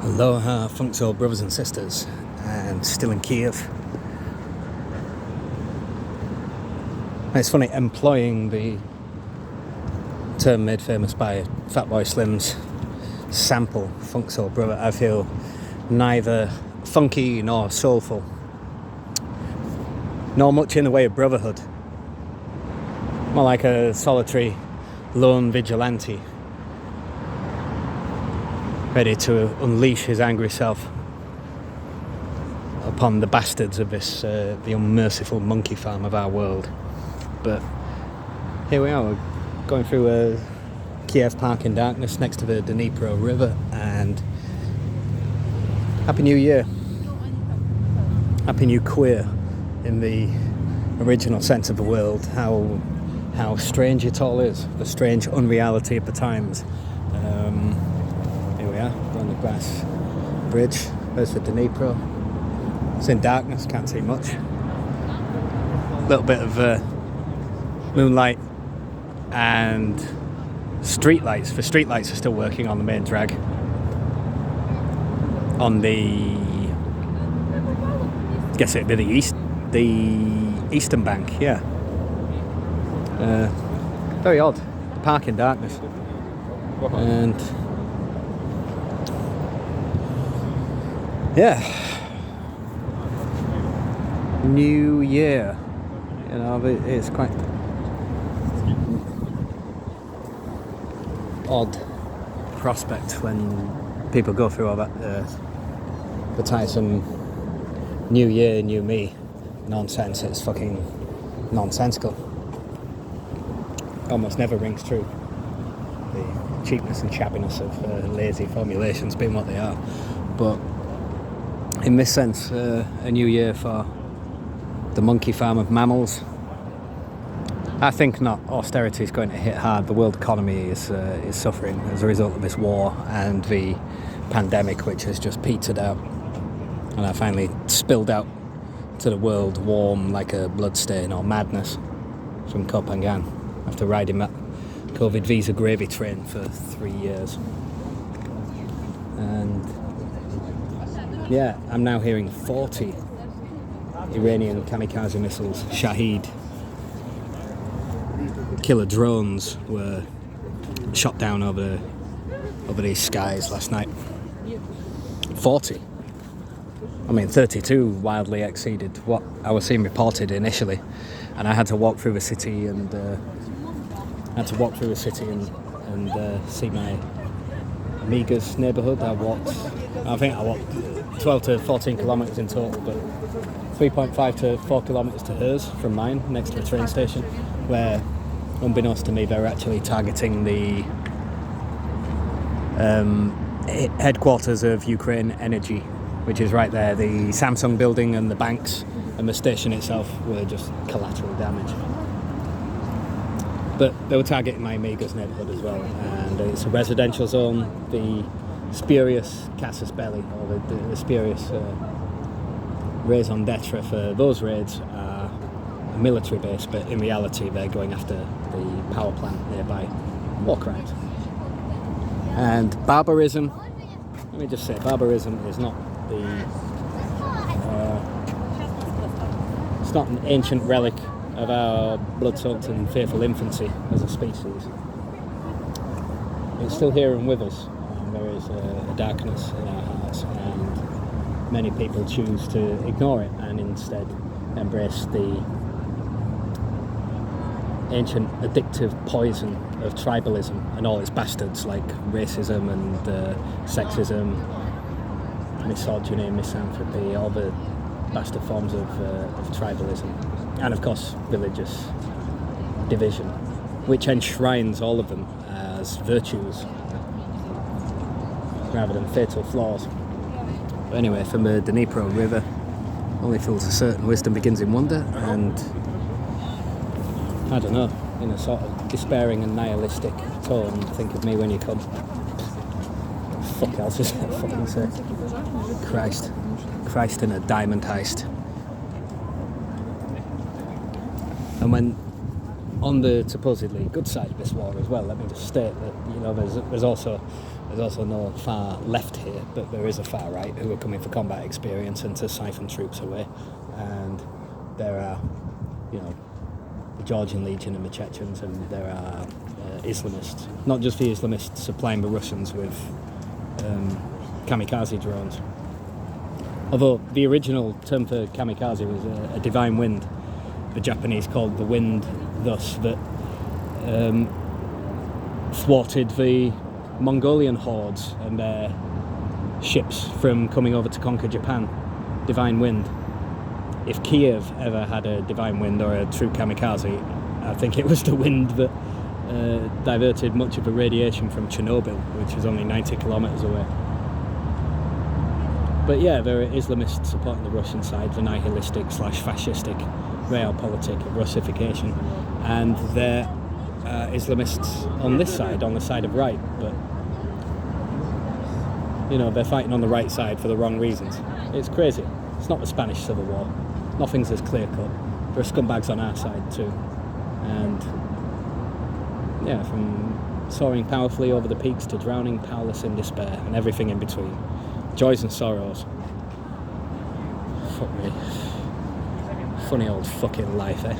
Aloha, functional brothers and sisters, and still in Kyiv. It's funny, employing the term made famous by Fatboy Slim's sample, Funk Soul Brother, I feel neither funky nor soulful, nor much in the way of brotherhood. More like a solitary lone vigilante, ready to unleash his angry self upon the bastards of this, the unmerciful monkey farm of our world. But here we are, we're going through a Kiev park in darkness next to the Dnipro River, and Happy New Year. Happy New Queer in the original sense of the world. How strange it all is, the strange unreality of the times. Here we are, on the Glass Bridge. There's the Dnipro. It's in darkness, can't see much. A little bit of moonlight and streetlights. The streetlights are still working on the main drag. On the, I guess it'd be the eastern bank, yeah. Very odd. Park in darkness. And yeah, New Year. You know, it's quite odd prospect when people go through all that the tiresome New Year, New Me nonsense. It's fucking nonsensical. Almost never rings true. The cheapness and shabbiness of lazy formulations being what they are. But in this sense, a new year for the monkey farm of mammals. I think not. Austerity is going to hit hard. The world economy is suffering as a result of this war and the pandemic, which has just petered out. And I finally spilled out to the world warm like a bloodstain or madness from Kopangan after riding that COVID visa gravy train for 3 years. And yeah, I'm now hearing 40 Iranian Kamikaze missiles, Shahed killer drones, were shot down over these skies last night. 40. I mean, 32 wildly exceeded what I was seeing reported initially, and I had to walk through the city and see my Amiga's neighbourhood. I think I walked 12 to 14 kilometres in total, but 3.5 to 4 kilometres to hers from mine, next to a train station, where, unbeknownst to me, they're actually targeting the headquarters of Ukraine Energy, which is right there. The Samsung building and the banks and the station itself were just collateral damage. But they were targeting my Amiga's neighbourhood as well, and it's a residential zone. The spurious casus belli, or the spurious raison d'etre for those raids are a military base, but in reality they're going after the power plant nearby, wank-rag. And barbarism, let me just say, barbarism is not it's not an ancient relic of our blood-soaked and fearful infancy as a species. It's still here and with us. There is a darkness in our hearts, and many people choose to ignore it and instead embrace the ancient addictive poison of tribalism and all its bastards like racism and sexism, misogyny, misanthropy, all the bastard forms of tribalism, and of course religious division, which enshrines all of them as virtues rather than fatal flaws. But anyway, from the Dnipro River, only fools are certain, wisdom begins in wonder, and I don't know, in a sort of despairing and nihilistic tone, think of me when you come. Fuck else is that fucking say? Christ in a diamond heist. And when on the supposedly good side of this war as well, let me just state that, you know, there's also no far left here, but there is a far right who are coming for combat experience and to siphon troops away. And there are, you know, the Georgian Legion and the Chechens, and there are Islamists, not just the Islamists supplying the Russians with kamikaze drones. Although the original term for kamikaze was a divine wind, the Japanese called the wind thus that thwarted the Mongolian hordes and their ships from coming over to conquer Japan. Divine wind. If Kyiv ever had a divine wind or a true kamikaze, I think it was the wind that diverted much of the radiation from Chernobyl, which is only 90 kilometers away. But yeah, there are Islamists supporting the Russian side, the nihilistic/fascistic realpolitik of Russification, and there are Islamists on this side, on the side of right, but you know, they're fighting on the right side for the wrong reasons. It's crazy. It's not the Spanish Civil War. Nothing's as clear cut. There are scumbags on our side too, and yeah, from soaring powerfully over the peaks to drowning powerless in despair, and everything in between. Joys and sorrows. Fuck me. Funny old fucking life, eh?